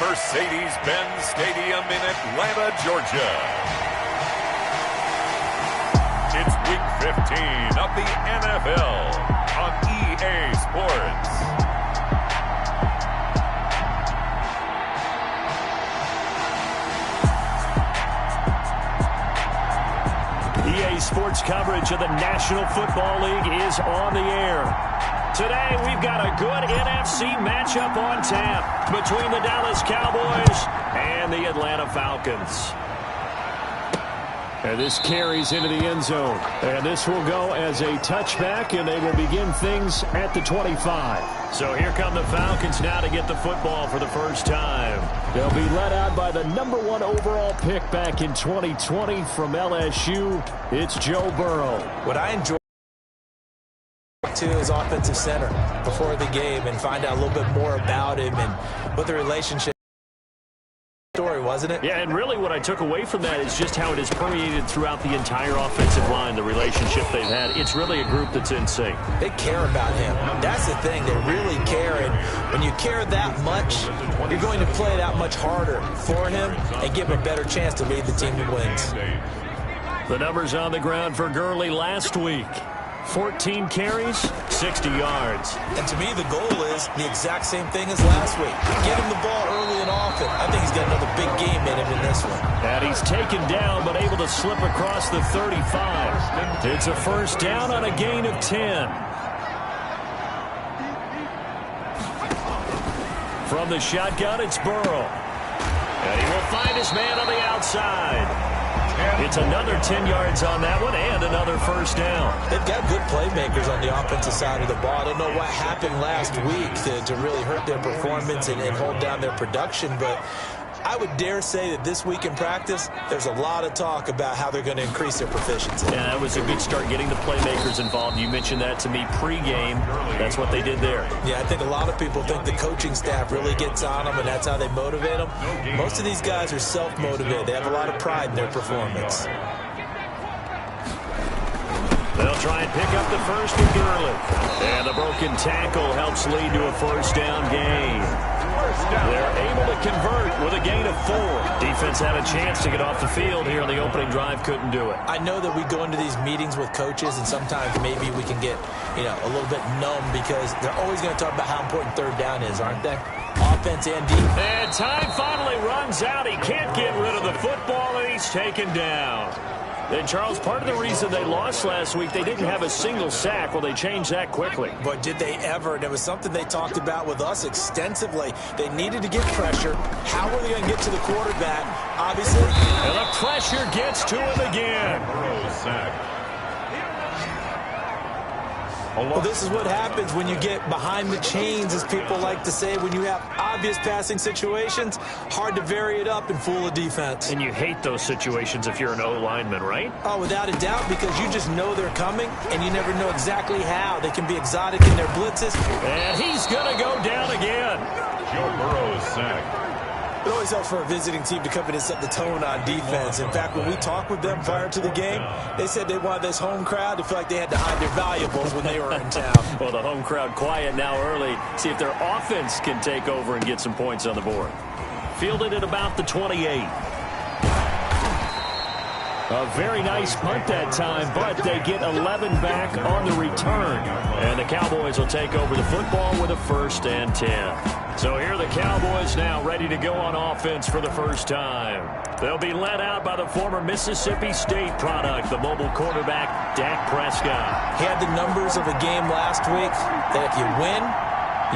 Mercedes-Benz Stadium in Atlanta, Georgia. It's Week 15 of the NFL on EA Sports. EA Sports coverage of the National Football League is on the air. Today, we've got a good NFC matchup on tap between the Dallas Cowboys and the Atlanta Falcons. And this carries into the end zone. And this will go as a touchback, and they will begin things at the 25. So here come the Falcons now to get the football for the first time. They'll be led out by the number 1 overall pick back in 2020 from LSU. It's Joe Burrow. What I enjoy to his offensive center before the game and find out a little bit more about him and what the relationship story, wasn't it? Yeah, and really what I took away from that is just how it has permeated throughout the entire offensive line, the relationship they've had. It's really a group that's in sync. They care about him. That's the thing. They really care, and when you care that much, you're going to play that much harder for him and give him a better chance to lead the team to wins. The numbers on the ground for Gurley last week. 14 carries, 60 yards. And to me, the goal is the exact same thing as last week. Get him the ball early and often. I think he's got another big game in him in this one. And he's taken down, but able to slip across the 35. It's a first down on a gain of 10. From the shotgun, it's Burrow. And he will find his man on the outside. It's another 10 yards on that one and another first down. They've got good playmakers on the offensive side of the ball. I don't know what happened last week to really hurt their performance and hold down their production, but I would dare say that this week in practice, there's a lot of talk about how they're going to increase their proficiency. Yeah, that was a good start getting the playmakers involved. You mentioned that to me pregame. That's what they did there. Yeah, I think a lot of people think the coaching staff really gets on them, and that's how they motivate them. Most of these guys are self-motivated. They have a lot of pride in their performance. They'll try and pick up the first with Gurley. And the broken tackle helps lead to a first down gain. They're able to convert with a gain of 4. Defense had a chance to get off the field here on the opening drive, couldn't do it. I know that we go into these meetings with coaches, and sometimes maybe we can get, a little bit numb because they're always going to talk about how important third down is, aren't they? Offense and defense. And time finally runs out. He can't get rid of the football, and he's taken down. And, Charles, part of the reason they lost last week, they didn't have a single sack. Well, they changed that quickly. But did they ever? And it was something they talked about with us extensively. They needed to get pressure. How were they going to get to the quarterback? Obviously. And the pressure gets to him again. Well, this is what happens when you get behind the chains, as people like to say. When you have obvious passing situations, hard to vary it up and fool a defense. And you hate those situations if you're an O-lineman, right? Oh, without a doubt, because you just know they're coming, and you never know exactly how. They can be exotic in their blitzes. And he's going to go down again. Joe Burrow is sacked. It always helps for a visiting team to come in and set the tone on defense. In fact, when we talked with them prior to the game, they said they wanted this home crowd to feel like they had to hide their valuables when they were in town. Well, the home crowd quiet now early. See if their offense can take over and get some points on the board. Fielded at about the 28. A very nice punt that time, but they get 11 back on the return. And the Cowboys will take over the football with a 1st and 10. So here are the Cowboys now ready to go on offense for the first time. They'll be led out by the former Mississippi State product, the mobile quarterback, Dak Prescott. He had the numbers of a game last week that if you win,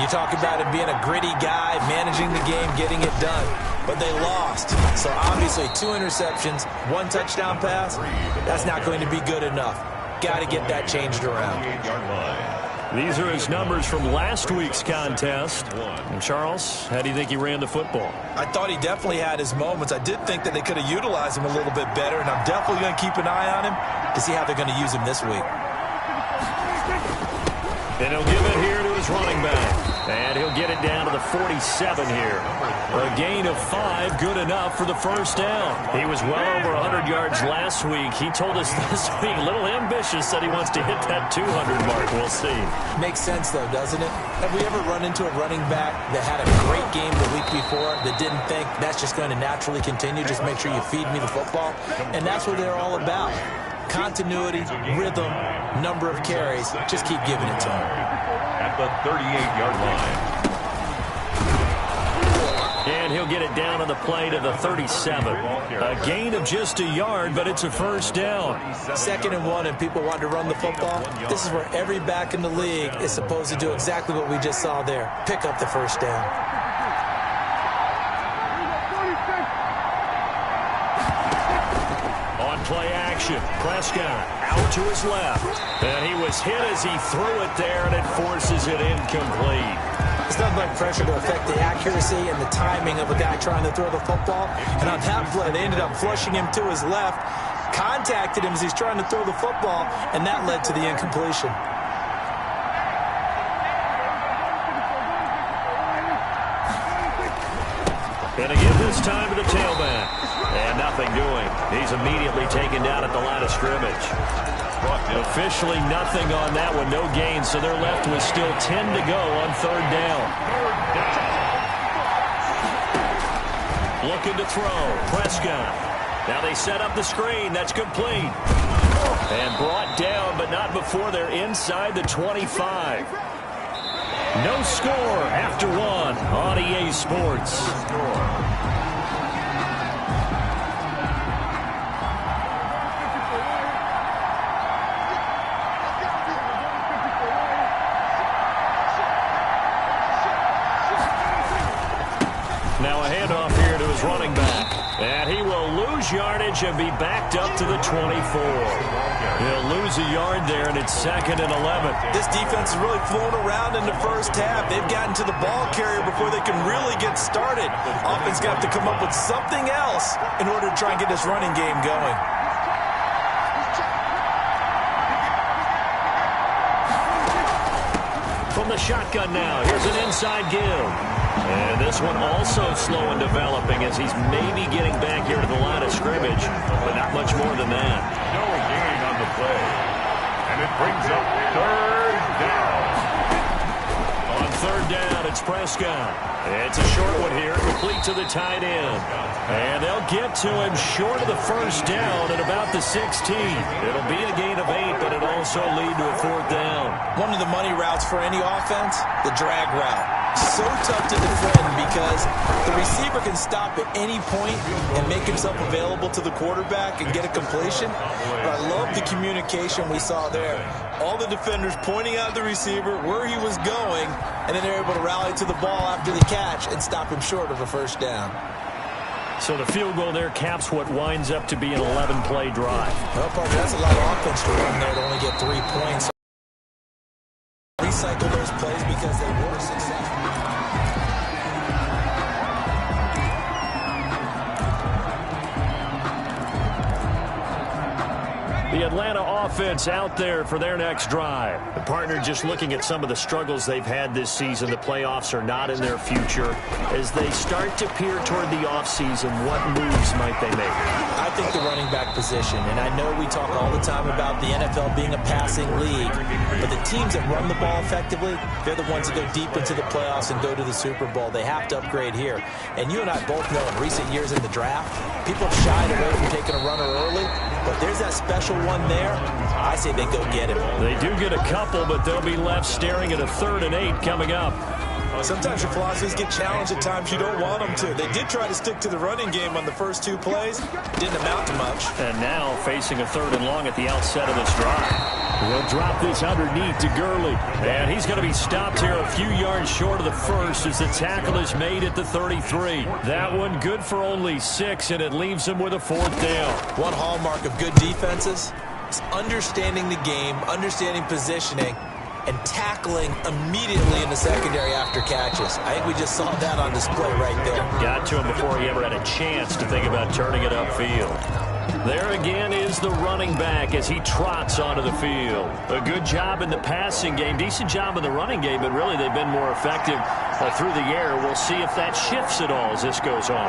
you talk about him being a gritty guy, managing the game, getting it done. But they lost. So obviously 2 interceptions, 1 touchdown pass, that's not going to be good enough. Got to get that changed around. These are his numbers from last week's contest. And Charles, how do you think he ran the football? I thought he definitely had his moments. I did think that they could have utilized him a little bit better, and I'm definitely going to keep an eye on him to see how they're going to use him this week. And he'll give it here to his running back. And he'll get it down to the 47 here. A gain of 5, good enough for the first down. He was well over 100 yards last week. He told us this week, a little ambitious, said he wants to hit that 200 mark. We'll see. Makes sense, though, doesn't it? Have we ever run into a running back that had a great game the week before that didn't think that's just going to naturally continue? Just make sure you feed me the football. And that's what they're all about. Continuity, rhythm, number of carries. Just keep giving it to him. At the 38-yard line. And he'll get it down on the play to the 37. A gain of just a yard, but it's a first down. 2nd and 1, and people want to run the football. This is where every back in the league is supposed to do exactly what we just saw there. Pick up the first down. On play action, Prescott out to his left. And he was hit as he threw it there, and it forces it incomplete. It's nothing like pressure to affect the accuracy and the timing of a guy trying to throw the football. And on that play, they ended up flushing him to his left, contacted him as he's trying to throw the football, and that led to the incompletion. And again this time to the tailback. And nothing doing. He's immediately taken down at the line of scrimmage. Officially nothing on that one, no gain, so they're left with still 10 to go on 3rd down. Looking to throw, Prescott. Now they set up the screen, that's complete. And brought down, but not before they're inside the 25. No score after 1 on EA Sports. Now a handoff here to his running back. And he will lose yardage and be backed up to the 24. He'll lose a yard there, and it's 2nd and 11. This defense is really flown around in the first half. They've gotten to the ball carrier before they can really get started. Offense got to come up with something else in order to try and get this running game going. From the shotgun now, here's an inside give. And this one also slow in developing as he's maybe getting back here to the line of scrimmage, but not much more than that. No gain on the play. And it brings up 3rd down. On 3rd down, it's Prescott. It's a short one here, complete to the tight end. And they'll get to him short of the first down at about the 16. It'll be a gain of 8, but it'll also lead to a 4th down. One of the money routes for any offense, the drag route. So tough to defend because the receiver can stop at any point and make himself available to the quarterback and get a completion. But I love the communication we saw there. All the defenders pointing out the receiver, where he was going, and then they're able to rally to the ball after the catch and stop him short of a first down. So the field goal there caps what winds up to be an 11-play drive. Well, Parker, that's a lot of offense to run there to only get 3 points. Recycle those plays because they were successful. The Atlanta offense out there for their next drive. The partner just looking at some of the struggles they've had this season. The playoffs are not in their future. As they start to peer toward the offseason, what moves might they make? I think the running back position, and I know we talk all the time about the NFL being a passing league, but the teams that run the ball effectively, they're the ones that go deep into the playoffs and go to the Super Bowl. They have to upgrade here. And you and I both know in recent years in the draft, people have shied away from taking a runner early, but there's that special one there. I say they go get him. They do get a couple, but they'll be left staring at a 3rd and 8 coming up. Sometimes your philosophies get challenged at times you don't want them to. They did try to stick to the running game on the first 2 plays. Didn't amount to much. And now facing a 3rd and long at the outset of this drive. We'll drop this underneath to Gurley. And he's going to be stopped here a few yards short of the first as the tackle is made at the 33. That one good for only 6, and it leaves him with a 4th down. One hallmark of good defenses is understanding the game, understanding positioning, and tackling immediately in the secondary after catches. I think we just saw that on display right there. Got to him before he ever had a chance to think about turning it upfield. There again is the running back as he trots onto the field. A good job in the passing game, decent job in the running game, but really they've been more effective through the air. We'll see if that shifts at all as this goes on.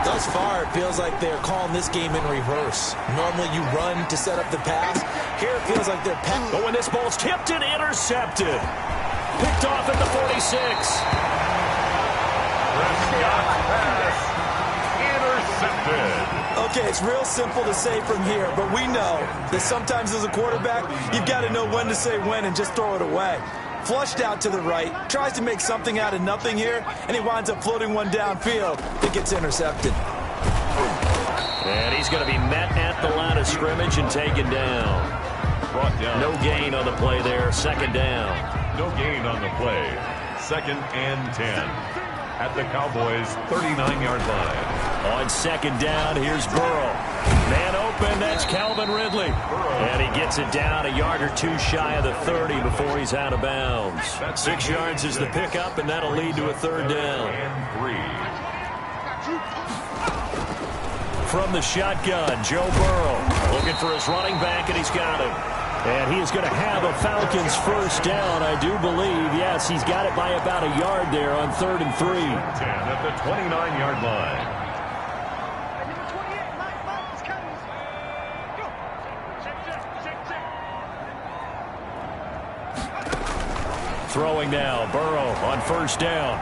Thus far, it feels like they're calling this game in reverse. Normally you run to set up the pass. Here it feels like they're passing. But when this ball's tipped and intercepted. Picked off at the 46. Prescott pass intercepted. Okay, it's real simple to say from here, but we know that sometimes as a quarterback, you've got to know when to say when and just throw it away. Flushed out to the right, tries to make something out of nothing here, and he winds up floating one downfield that gets intercepted. And he's going to be met at the line of scrimmage and taken down. Brought down. No gain on the play there, second down. No gain on the play. 2nd and 10. At the Cowboys' 39-yard line. On second down, here's Burrow. Man open, that's Calvin Ridley. And he gets it down a yard or two shy of the 30 before he's out of bounds. 6 yards is the pickup, and that'll lead to a third down. From the shotgun, Joe Burrow looking for his running back, and he's got him. And he is going to have a Falcons first down, I do believe. Yes, he's got it by about a yard there on 3rd and 3. 10 at the 29-yard line. Throwing now, Burrow on first down.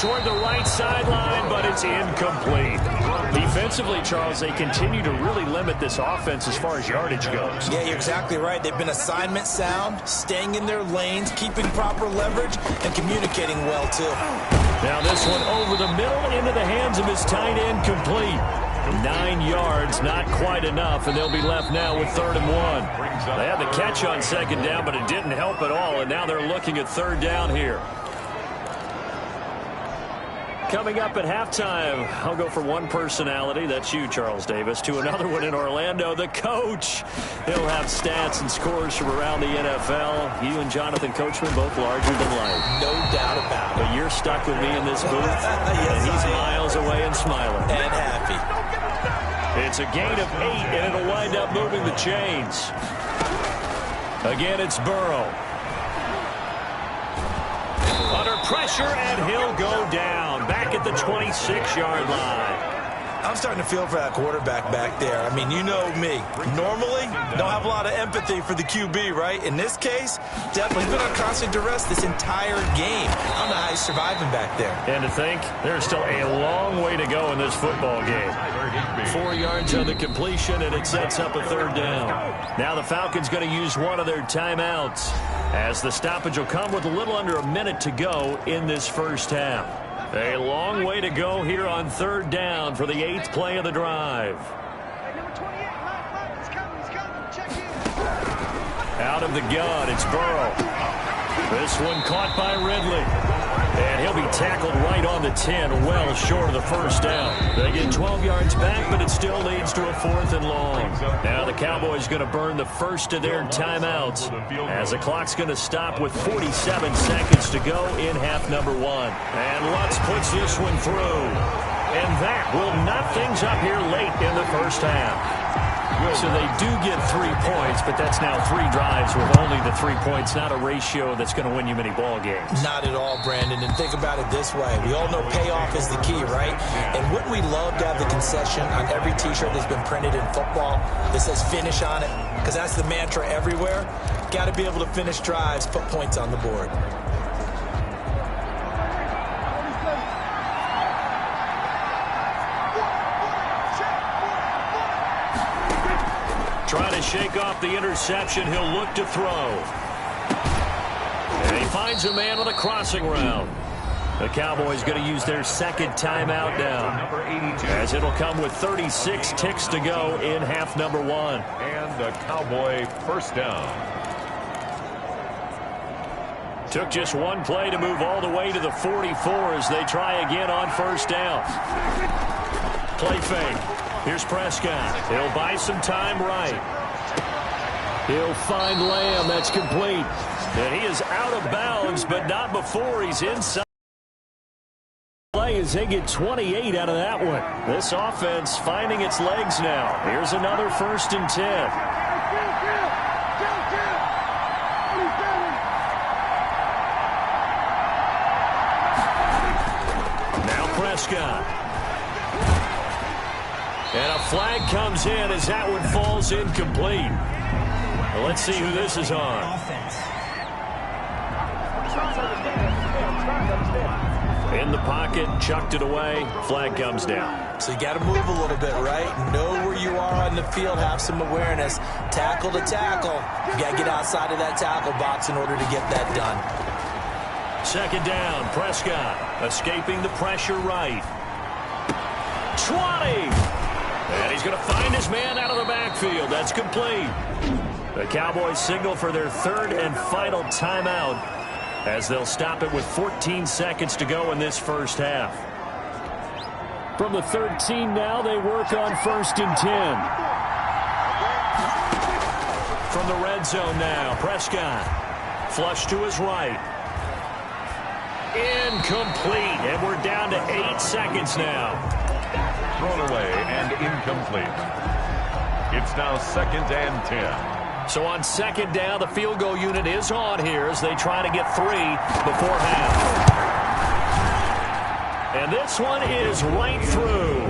Toward the right sideline, but it's incomplete. Defensively, Charles, they continue to really limit this offense as far as yardage goes. Yeah, you're exactly right. They've been assignment sound, staying in their lanes, keeping proper leverage, and communicating well, too. Now this one over the middle into the hands of his tight end, complete. 9 yards, not quite enough, and they'll be left now with 3rd and 1. They had the catch on second down, but it didn't help at all, and now they're looking at 3rd down here. Coming up at halftime, I'll go from one personality, that's you, Charles Davis, to another one in Orlando, the coach. He'll have stats and scores from around the NFL. You and Jonathan Coachman both larger than life. No doubt about it. But you're stuck with me in this booth, yes, and he's miles away and smiling. And happy. It's a gain of 8, and it'll wind up moving the chains. Again, it's Burrow. Under pressure, and he'll go down. Back at the 26-yard line. I'm starting to feel for that quarterback back there. I mean, you know me. Normally, don't have a lot of empathy for the QB, right? In this case, definitely been on constant duress this entire game. I don't know how he's surviving back there. And to think, there's still a long way to go in this football game. 4 yards on the completion, and it sets up a 3rd down. Now the Falcons going to use one of their timeouts, as the stoppage will come with a little under a minute to go in this first half. A long way to go here on 3rd down for the 8th play of the drive. Out of the gun, it's Burrow. This one caught by Ridley. And he'll be tackled right on the 10, well short of the first down. They get 12 yards back, but it still leads to a 4th and long. Now the Cowboys going to burn the first of their timeouts, as the clock's going to stop with 47 seconds to go in half number 1. And Lutz puts this one through. And that will knot things up here late in the first half. So they do get 3 points, but that's now 3 drives with only the 3 points, not a ratio that's going to win you many ball games. Not at all, Brandon. And think about it this way. We all know payoff is the key, right? And wouldn't we love to have the concession on every T-shirt that's been printed in football that says finish on it? Because that's the mantra everywhere. Got to be able to finish drives, put points on the board. Trying to shake off the interception. He'll look to throw. And he finds a man on a crossing route. The Cowboys going to use their second timeout now, as it'll come with 36 ticks to go in half number 1. And the Cowboy first down. Took just one play to move all the way to the 44 as they try again on first down. Play fake. Here's Prescott. He'll buy some time right. He'll find Lamb. That's complete. And he is out of bounds, but not before he's inside. As they get 28 out of that one. This offense finding its legs now. Here's another 1st and 10. Now Prescott. And a flag comes in as that one falls incomplete. Well, let's see who this is on. In the pocket, chucked it away, flag comes down. So you got to move a little bit, right? Know where you are on the field, have some awareness. Tackle to tackle. You got to get outside of that tackle box in order to get that done. 2nd down, Prescott escaping the pressure right. 20! And he's going to find his man out of the backfield. That's complete. The Cowboys signal for their 3rd and final timeout, as they'll stop it with 14 seconds to go in this first half. From the 13 now, they work on 1st and 10. From the red zone now, Prescott. Flush to his right. Incomplete, and we're down to 8 seconds now. Thrown away and incomplete. It's now 2nd and 10. So on 2nd down, the field goal unit is on here as they try to get 3 before half. And this one is right through.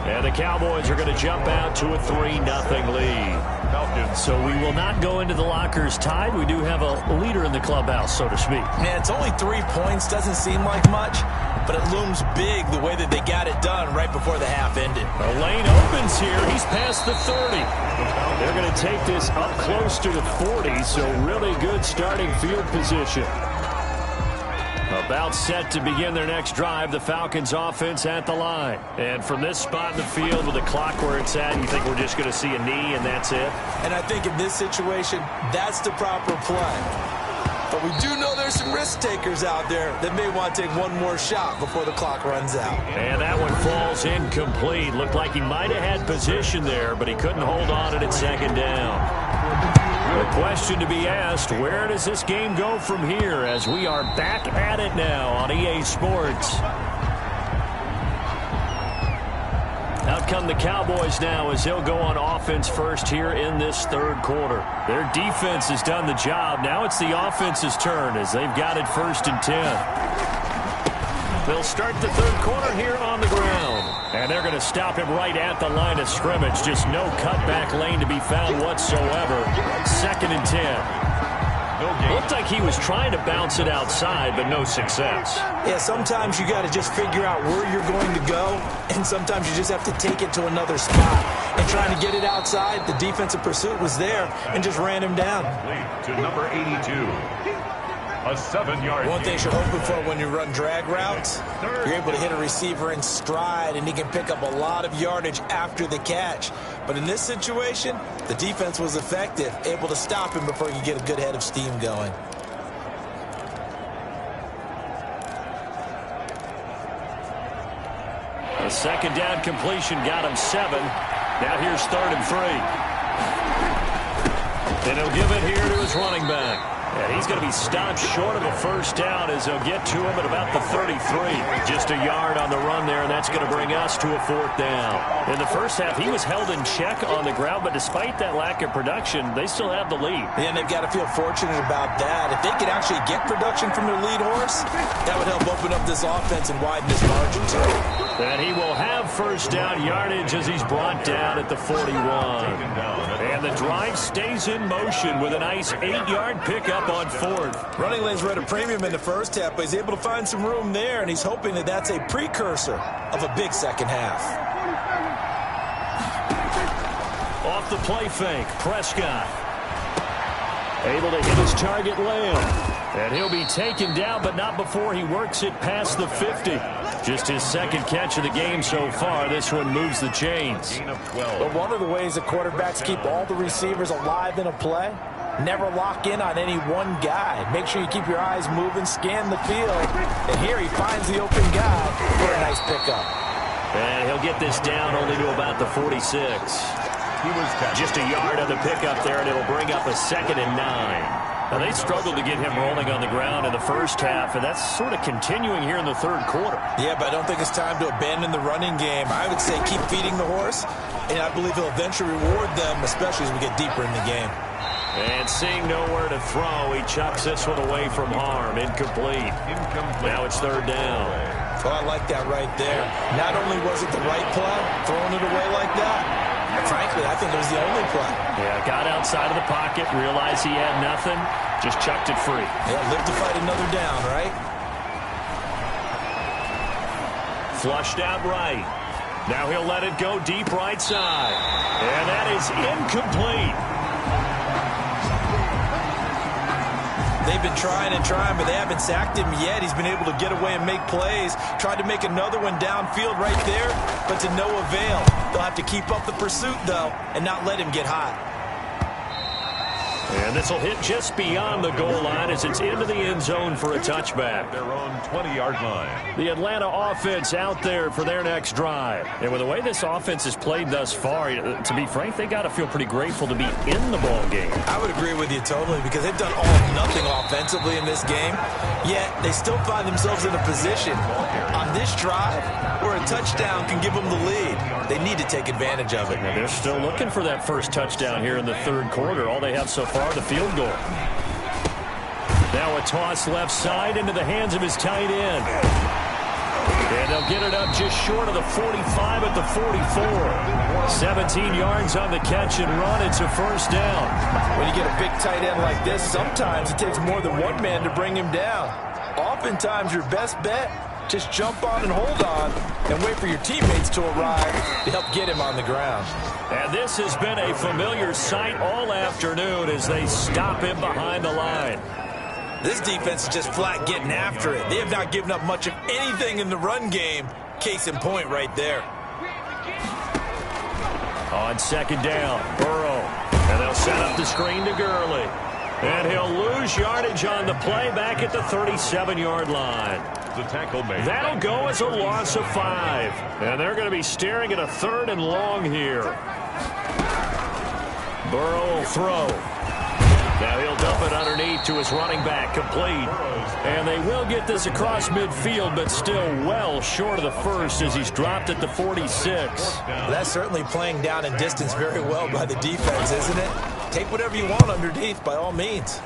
And the Cowboys are going to jump out to a 3-0 lead. So we will not go into the lockers tied. We do have a leader in the clubhouse, so to speak. Man, it's only 3 points. Doesn't seem like much, but it looms big the way that they got it done right before the half ended. A lane opens here. He's past the 30. They're going to take this up close to the 40, so really good starting field position. About set to begin their next drive, the Falcons offense at the line. And from this spot in the field with the clock where it's at, you think we're just going to see a knee and that's it? And I think in this situation, that's the proper play. But we do know there's some risk takers out there that may want to take one more shot before the clock runs out. And that one falls incomplete. Looked like he might have had position there, but he couldn't hold on at 2nd down. The question to be asked, where does this game go from here as we are back at it now on EA Sports? Out come the Cowboys now as they'll go on offense first here in this 3rd quarter. Their defense has done the job. Now it's the offense's turn as they've got it 1st and 10. They'll start the 3rd quarter here on the ground. And they're going to stop him right at the line of scrimmage. Just no cutback lane to be found whatsoever. 2nd and 10. Looked like he was trying to bounce it outside, but no success. Yeah, sometimes you got to just figure out where you're going to go, and sometimes you just have to take it to another spot. And trying to get it outside, the defensive pursuit was there and just ran him down. To number 82. A 7-yard. One thing you're hoping for when you run drag routes, you're able to hit a receiver in stride, and he can pick up a lot of yardage after the catch. But in this situation, the defense was effective, able to stop him before he could get a good head of steam going. A 2nd down completion got him 7. Now here's 3rd and 3. And he'll give it here to his running back. And he's going to be stopped short of a 1st down as they'll get to him at about the 33. Just a yard on the run there, and that's going to bring us to a 4th down. In the first half, he was held in check on the ground, but despite that lack of production, they still have the lead. And they've got to feel fortunate about that. If they could actually get production from their lead horse, that would help open up this offense and widen this margin, too. And he will have 1st down yardage as he's brought down at the 41. And the drive stays in motion with a nice 8-yard pickup on 4th. Running lanes were at a premium in the first half, but he's able to find some room there, and he's hoping that that's a precursor of a big second half. Off the play fake, Prescott. Able to hit his target, Lamb. And he'll be taken down, but not before he works it past the 50. Just his 2nd catch of the game so far. This one moves the chains. But one of the ways that quarterbacks keep all the receivers alive in a play, never lock in on any one guy. Make sure you keep your eyes moving, scan the field. And here he finds the open guy for a nice pickup. And he'll get this down only to about the 46. He was just a yard on the pickup there, and it'll bring up a 2nd and 9. Now, they struggled to get him rolling on the ground in the first half, and that's sort of continuing here in the third quarter. Yeah, but I don't think it's time to abandon the running game. I would say keep feeding the horse, and I believe he'll eventually reward them, especially as we get deeper in the game. And seeing nowhere to throw, he chucks this one away from harm. Incomplete. Now it's 3rd down. Oh, I like that right there. Not only was it the right play, throwing it away like that, frankly, I think it was the only play. Yeah, got outside of the pocket, realized he had nothing, just chucked it free. Yeah, live to fight another down, right? Flushed out right. Now he'll let it go deep right side. And that is incomplete. They've been trying and trying, but they haven't sacked him yet. He's been able to get away and make plays. Tried to make another one downfield right there, but to no avail. They'll have to keep up the pursuit, though, and not let him get hot. And this will hit just beyond the goal line as it's into the end zone for a touchback. their own 20-yard line. The Atlanta offense out there for their next drive. And with the way this offense has played thus far, to be frank, they got to feel pretty grateful to be in the ball game. I would agree with you totally because they've done all or nothing offensively in this game, yet they still find themselves in a position on this drive where a touchdown can give them the lead. They need to take advantage of it. And they're still looking for that first touchdown here in the third quarter. All they have so far, the field goal. Now a toss left side into the hands of his tight end. And they'll get it up just short of the 45 at the 44. 17 yards on the catch and run. It's a first down. When you get a big tight end like this, sometimes it takes more than one man to bring him down. Oftentimes your best bet, just jump on and hold on and wait for your teammates to arrive to help get him on the ground. And this has been a familiar sight all afternoon as they stop him behind the line. This defense is just flat getting after it. They have not given up much of anything in the run game. Case in point right there. On 2nd down, Burrow. And they'll set up the screen to Gurley. And he'll lose yardage on the play back at the 37-yard line. The tackle made. That'll go as a loss of 5. And they're going to be staring at a 3rd and long here. Burrow will throw. Now he'll dump it underneath to his running back, complete. And they will get this across midfield, but still well short of the first as he's dropped at the 46. Well, that's certainly playing down in distance very well by the defense, isn't it? Take whatever you want underneath, by all means.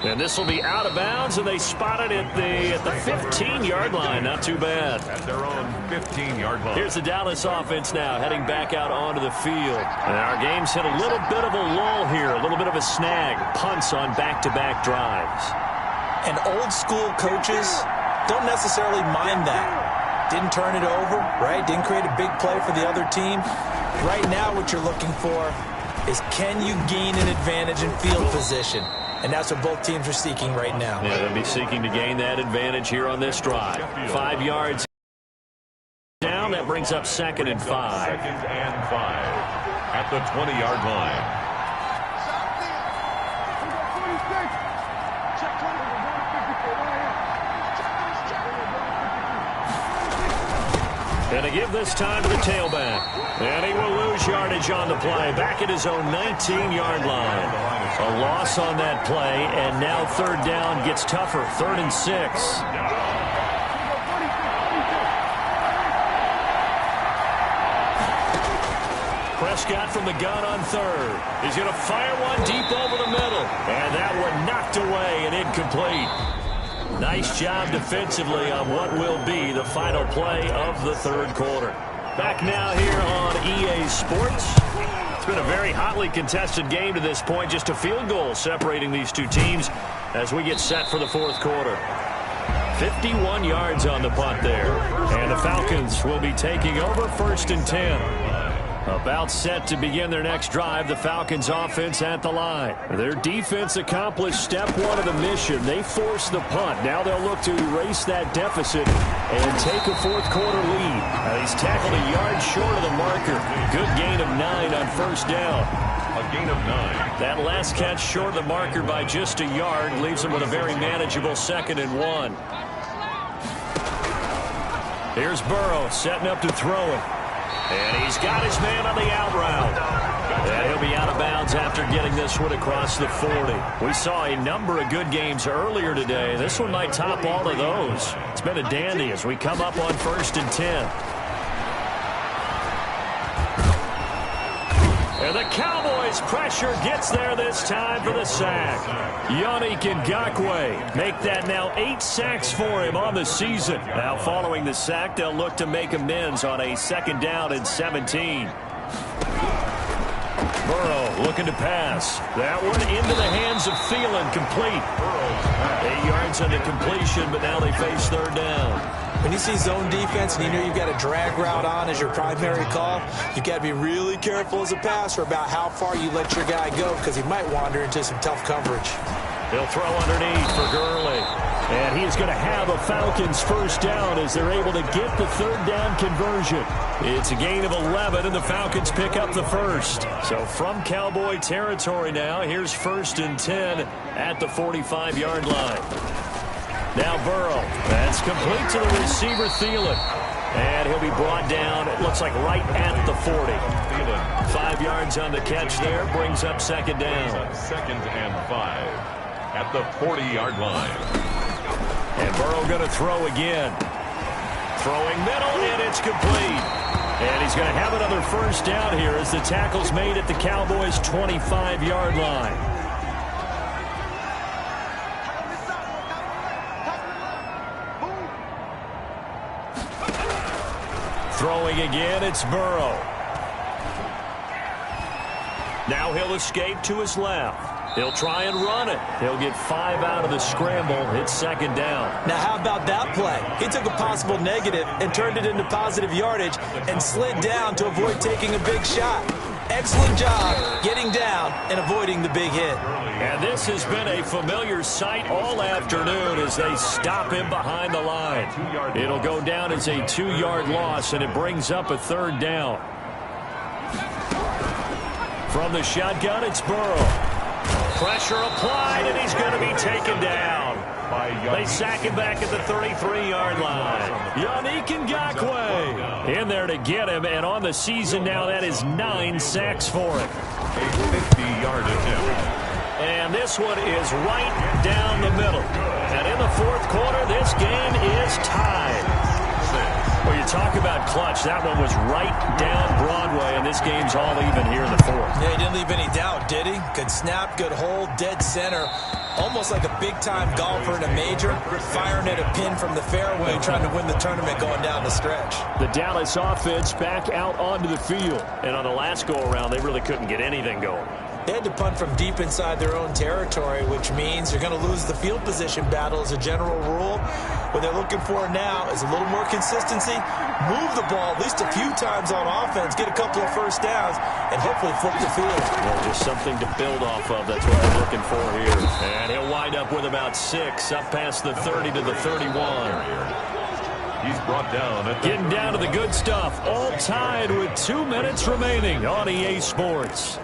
And this will be out of bounds, and they spot it at the 15-yard line. Not too bad. At their own 15-yard line. Here's the Dallas offense now heading back out onto the field. And our game's hit a little bit of a lull here, a little bit of a snag. Punts on back-to-back drives. And old-school coaches don't necessarily mind that. Didn't turn it over, right? Didn't create a big play for the other team. Right now what you're looking for is can you gain an advantage in field position? And that's what both teams are seeking right now. Yeah, they'll be seeking to gain that advantage here on this drive. 5 yards down. That brings up 2nd and 5. 2nd and 5 at the 20-yard line. And to give this time to the tailback. And he will lose yardage on the play. Back at his own 19-yard line. A loss on that play, and now 3rd down gets tougher. 3rd and 6. Prescott from the gun on 3rd. He's going to fire one deep over the middle. And that one knocked away and incomplete. Nice job defensively on what will be the final play of the third quarter. Back now here on EA Sports. It's been a very hotly contested game to this point. Just a field goal separating these two teams as we get set for the fourth quarter. 51 yards on the punt there. And the Falcons will be taking over 1st and 10. About set to begin their next drive, the Falcons offense at the line. Their defense accomplished step 1 of the mission. They forced the punt. Now they'll look to erase that deficit and take a fourth quarter lead. He's tackled a yard short of the marker. Good gain of 9 on 1st down. A gain of 9. That last catch short of the marker by just a yard leaves them with a very manageable 2nd and 1. Here's Burrow setting up to throw it. And he's got his man on the out route. And he'll be out of bounds after getting this one across the 40. We saw a number of good games earlier today. This one might top all of those. It's been a dandy as we come up on 1st and 10. And the Cowboys' pressure gets there this time for the sack. Yannick Ngakoue make that now 8 sacks for him on the season. Now following the sack, they'll look to make amends on a 2nd down and 17. Burrow looking to pass. That one into the hands of Thielen, complete. 8 yards on the completion, but now they face 3rd down. When you see zone defense and you know you've got a drag route on as your primary call, you've got to be really careful as a passer about how far you let your guy go because he might wander into some tough coverage. He'll throw underneath for Gurley. And he's going to have a Falcons 1st down as they're able to get the 3rd down conversion. It's a gain of 11, and the Falcons pick up the 1st. So from Cowboy territory now, here's 1st and 10 at the 45-yard line. Now Burrow. That's complete to the receiver, Thielen. And he'll be brought down, it looks like right at the 40. 5 yards on the catch there, brings up 2nd down. 2nd and 5 at the 40-yard line. And Burrow going to throw again. Throwing middle, and it's complete. And he's going to have another 1st down here as the tackle's made at the Cowboys' 25-yard line. Throwing again, it's Burrow. Now he'll escape to his left. He'll try and run it. He'll get 5 out of the scramble. It's 2nd down. Now, how about that play? He took a possible negative and turned it into positive yardage and slid down to avoid taking a big shot. Excellent job getting down and avoiding the big hit. And this has been a familiar sight all afternoon as they stop him behind the line. It'll go down as a 2-yard loss, and it brings up a 3rd down. From the shotgun, it's Burrow. Pressure applied, and he's going to be taken down. They sack him back at the 33-yard line. Yannick Ngakoue in there to get him, and on the season now, that is 9 sacks for him. A 50-yard attempt. And this one is right down the middle. And in the 4th quarter, this game is tied. Well, you talk about clutch. That one was right down Broadway, and this game's all even here in the 4th. Yeah, he didn't leave any doubt, did he? Good snap, good hold, dead center. Almost like a big-time golfer in a major, firing at a pin from the fairway, trying to win the tournament going down the stretch. The Dallas offense back out onto the field. And on the last go-around, they really couldn't get anything going. They had to punt from deep inside their own territory, which means you're going to lose the field position battle as a general rule. What they're looking for now is a little more consistency, move the ball at least a few times on offense, get a couple of 1st downs, and hopefully flip the field. Well, just something to build off of. That's what they're looking for here. And he'll wind up with about 6 up past the 30 to the 31. He's brought down. Getting down to the good stuff. All tied with 2 minutes remaining on EA Sports.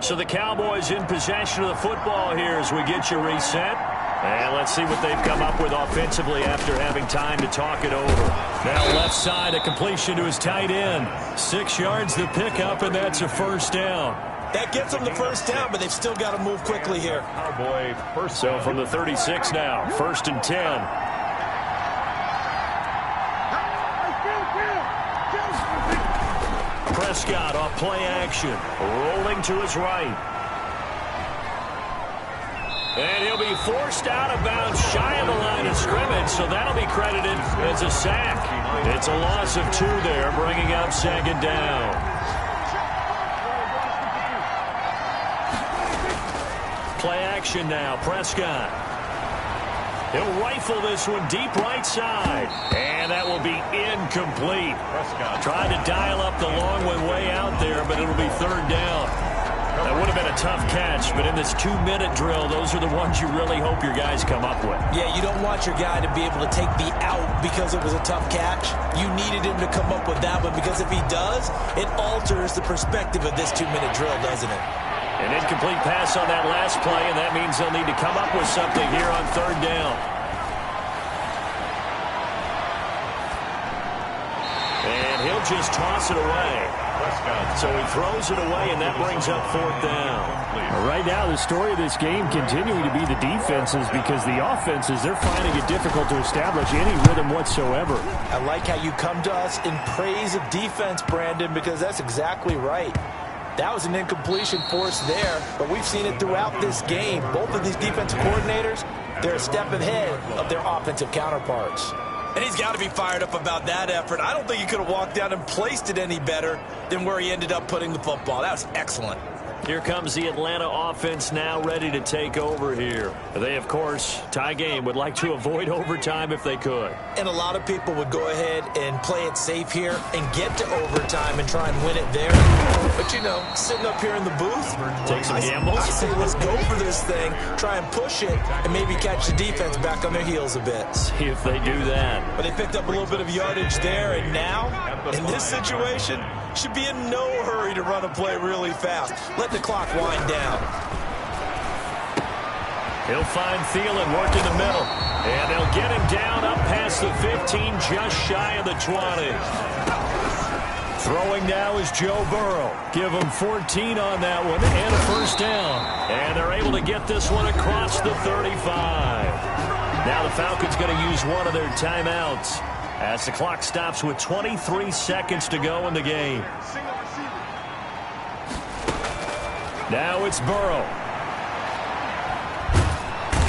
So the Cowboys in possession of the football here as we get you reset. And let's see what they've come up with offensively after having time to talk it over. Now left side, a completion to his tight end. 6 yards the pickup, and that's a 1st down. That gets them the 1st down, but they've still got to move quickly here. Cowboy first. So from the 36 now, 1st and 10. Prescott off play action, rolling to his right. And he'll be forced out of bounds shy of the line of scrimmage, so that'll be credited as a sack. It's a loss of 2 there, bringing up 2nd down. Play action now, Prescott. He'll rifle this one deep right side. And that will be incomplete. Prescott trying to dial up the long one way out there, but it'll be 3rd down. That would have been a tough catch, but in this 2-minute drill, those are the ones you really hope your guys come up with. Yeah, you don't want your guy to be able to take the out because it was a tough catch. You needed him to come up with that one because if he does, it alters the perspective of this 2-minute drill, doesn't it? An incomplete pass on that last play, and that means they'll need to come up with something here on third down. And he'll just toss it away. So he throws it away, and that brings up fourth down. Right now, the story of this game continuing to be the defenses, because the offenses, they're finding it difficult to establish any rhythm whatsoever. I like how you come to us in praise of defense, Brandon, because that's exactly right. That was an incompletion force there, but we've seen it throughout this game. Both of these defensive coordinators, they're a step ahead of their offensive counterparts. And he's got to be fired up about that effort. I don't think he could have walked down and placed it any better than where he ended up putting the football. That was excellent. Here comes the Atlanta offense now ready to take over here. They, of course, tie game, would like to avoid overtime if they could. And a lot of people would go ahead and play it safe here and get to overtime and try and win it there. But, you know, sitting up here in the booth, take some gambles. I say let's go for this thing, try and push it, and maybe catch the defense back on their heels a bit. See if they do that. But they picked up a little bit of yardage there, and now, in this situation, should be in no hurry to run a play really fast. Let the clock wind down. He'll find Thielen working the middle. And they'll get him down up past the 15, just shy of the 20. Throwing now is Joe Burrow. Give him 14 on that one and a first down. And they're able to get this one across the 35. Now the Falcons going to use one of their timeouts as the clock stops with 23 seconds to go in the game. Now it's Burrow.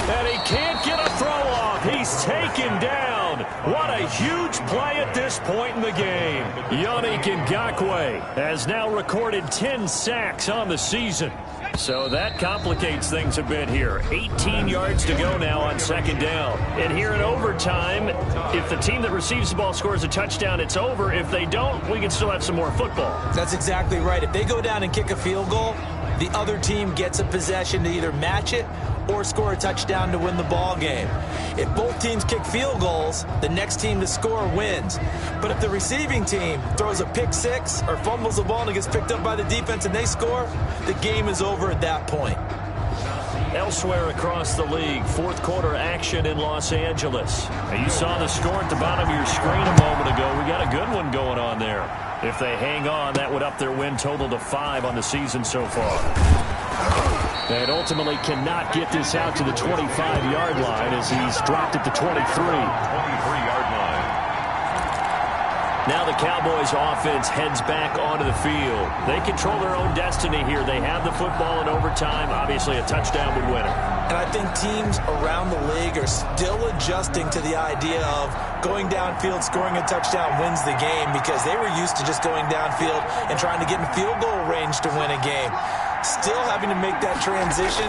And he can't get a throw off. He's taken down. What a huge play at this point in the game. Yannick Ngakoue has now recorded 10 sacks on the season. So that complicates things a bit here. 18 yards to go now on second down. And here in overtime, if the team that receives the ball scores a touchdown, it's over. If they don't, we can still have some more football. That's exactly right. If they go down and kick a field goal, the other team gets a possession to either match it or score a touchdown to win the ball game. If both teams kick field goals, the next team to score wins. But if the receiving team throws a pick six or fumbles the ball and it gets picked up by the defense and they score, the game is over at that point. Elsewhere across the league, fourth quarter action in Los Angeles. Now you saw the score at the bottom of your screen a moment ago. We got a good one going on there. If they hang on, that would up their win total to 5 on the season so far. And ultimately cannot get this out to the 25-yard line as he's dropped at the 23. 23-yard line. Now the Cowboys offense heads back onto the field. They control their own destiny here. They have the football in overtime. Obviously, a touchdown would win it. And I think teams around the league are still adjusting to the idea of going downfield, scoring a touchdown wins the game, because they were used to just going downfield and trying to get in field goal range to win a game. Still having to make that transition.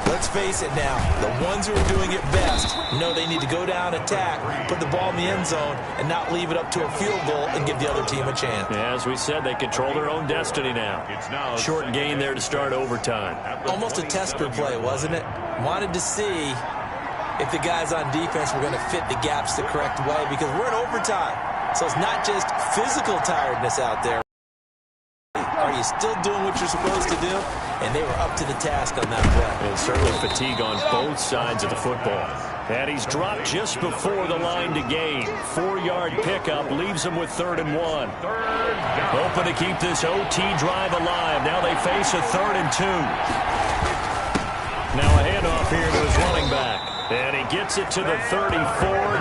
Let's face it now, the ones who are doing it best know they need to go down, attack, put the ball in the end zone, and not leave it up to a field goal and give the other team a chance. Yeah, as we said, they control their own destiny now. Short gain there to start overtime. Almost a tester play, wasn't it? Wanted to see if the guys on defense were going to fit the gaps the correct way, because we're in overtime. So it's not just physical tiredness out there. Are you still doing what you're supposed to do? And they were up to the task on that play. And certainly fatigue on both sides of the football. And he's dropped just before the line to gain. 4-yard pickup leaves him with 3rd and 1. Hoping to keep this OT drive alive. Now they face a 3rd and 2. Now a handoff here to his running back. And he gets it to the 34.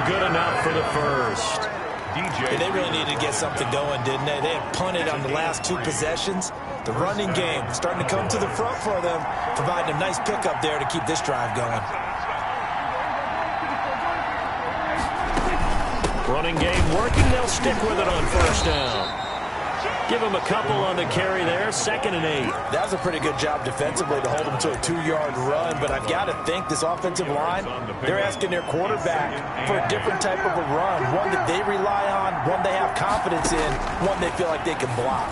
Good enough for the first. Yeah, they really needed to get something going, didn't they? They had punted on the last 2 possessions. The running game starting to come to the front for them, providing a nice pickup there to keep this drive going. Running game working. They'll stick with it on first down. Give him a couple on the carry there. 2nd and 8. That was a pretty good job defensively to hold him to a 2-yard run, but I've got to think this offensive line, they're asking their quarterback for a different type of a run, one that they rely on, one they have confidence in, one they feel like they can block.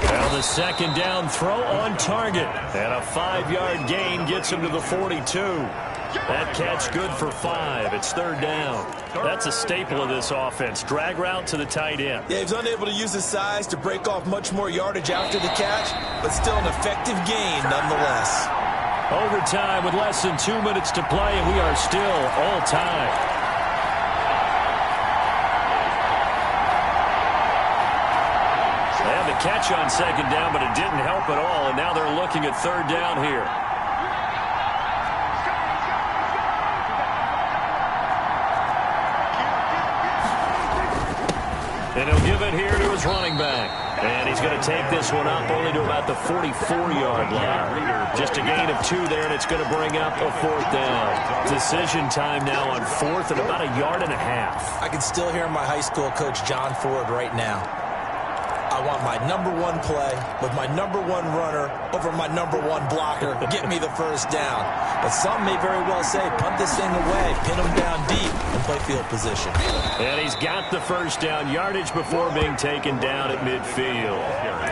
Well, the second down throw on target. And a 5-yard gain gets him to the 42. That catch good for 5. It's third down. That's a staple of this offense. Drag route to the tight end. Yeah, he was unable to use his size to break off much more yardage after the catch, but still an effective gain nonetheless. Overtime with less than 2 minutes to play, and we are still all tied. Catch on second down, but it didn't help at all, and now they're looking at third down here. And he'll give it here to his running back. And he's going to take this one up only to about the 44-yard line. Just a gain of 2 there, and it's going to bring up a fourth down. Decision time now on fourth and about 1.5 yards. I can still hear my high school coach, John Ford, right now. I want my #1 play with my #1 runner over my #1 blocker. Get me the first down. But some may very well say, punt this thing away, pin him down deep, and play field position. And he's got the first down yardage before being taken down at midfield.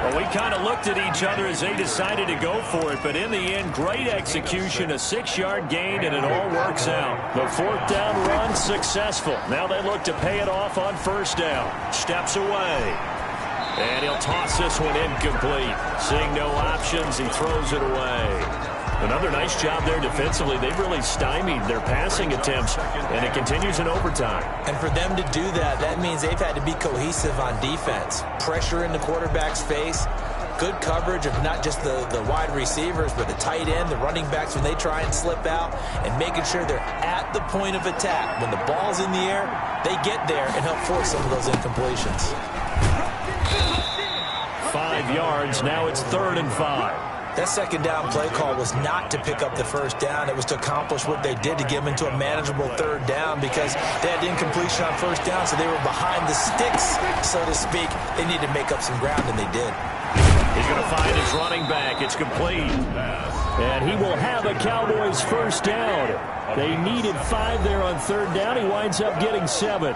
Well, we kind of looked at each other as they decided to go for it, but in the end, great execution, a 6-yard gain, and it all works out. The fourth down run successful. Now they look to pay it off on first down. Steps away. And he'll toss this one incomplete. Seeing no options, he throws it away. Another nice job there defensively. They've really stymied their passing attempts, and it continues in overtime. And for them to do that, that means they've had to be cohesive on defense. Pressure in the quarterback's face. Good coverage of not just the wide receivers, but the tight end, the running backs when they try and slip out, and making sure they're at the point of attack. When the ball's in the air, they get there and help force some of those incompletions. 5 yards. Now it's 3rd and 5. That second down play call was not to pick up the first down. It was to accomplish what they did to get them into a manageable third down because they had incompletion on first down, so they were behind the sticks, so to speak. They needed to make up some ground, and they did. He's going to find his running back. It's complete. And he will have a Cowboys first down. They needed 5 there on third down. He winds up getting 7.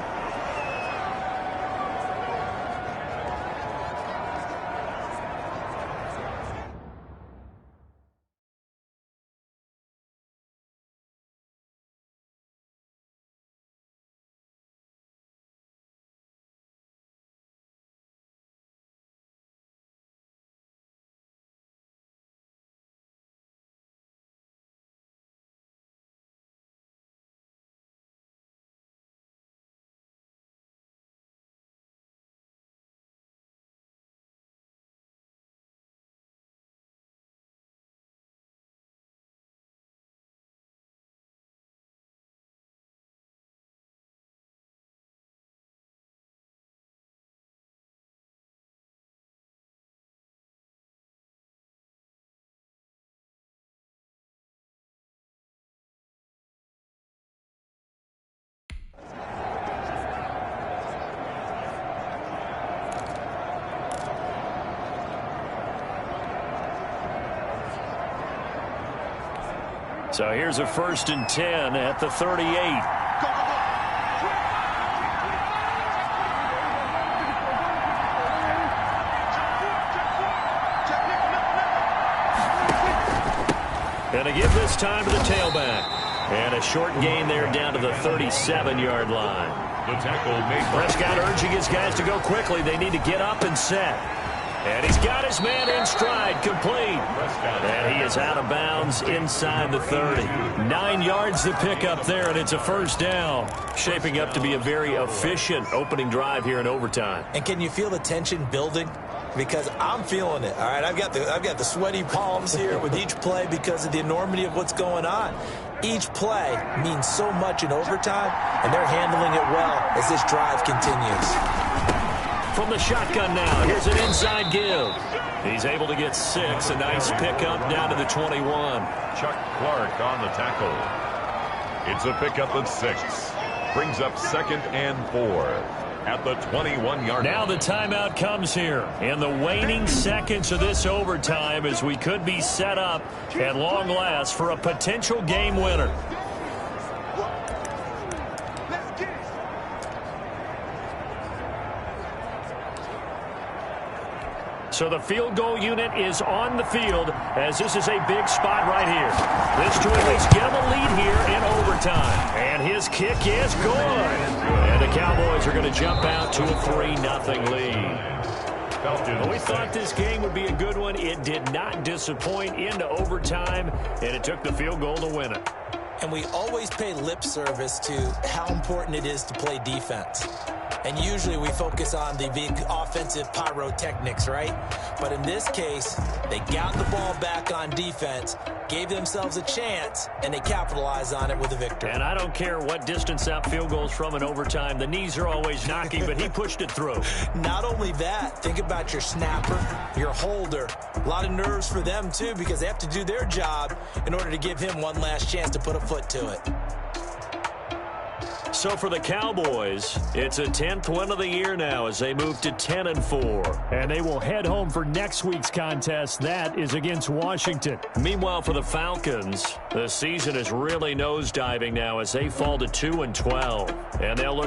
So here's a 1st and 10 at the 38. And a give this time to the tailback. And a short gain there down to the 37-yard line. The tackle made. Prescott urging his guys to go quickly. They need to get up and set. And he's got his man in stride, complete. And he is out of bounds inside the 30. 9 yards to pick up there, and it's a first down. Shaping up to be a very efficient opening drive here in overtime. And can you feel the tension building? Because I'm feeling it. All right, I've got the sweaty palms here with each play because of the enormity of what's going on. Each play means so much in overtime, and they're handling it well as this drive continues. From the shotgun now, here's an inside give. He's able to get 6. A nice pickup down to the 21. Chuck Clark on the tackle. It's a pickup of 6. Brings up 2nd and 4 at the 21-yard line. Now the timeout comes here in the waning seconds of this overtime as we could be set up at long last for a potential game winner. So the field goal unit is on the field as this is a big spot right here. This to at least give them a lead here in overtime. And his kick is good. And the Cowboys are going to jump out to a 3-0 lead. Well, we thought this game would be a good one. It did not disappoint into overtime, and it took the field goal to win it. And we always pay lip service to how important it is to play defense. And usually we focus on the big offensive pyrotechnics, right? But in this case, they got the ball back on defense, gave themselves a chance, and they capitalized on it with a victory. And I don't care what distance that field goes from in overtime. The knees are always knocking, but he pushed it through. Not only that, think about your snapper, your holder. A lot of nerves for them, too, because they have to do their job in order to give him one last chance to put a foot to it. So for the Cowboys, it's a 10th win of the year now as they move to 10-4. And they will head home for next week's contest. That is against Washington. Meanwhile, for the Falcons, the season is really nosediving now as they fall to 2-12. And they'll look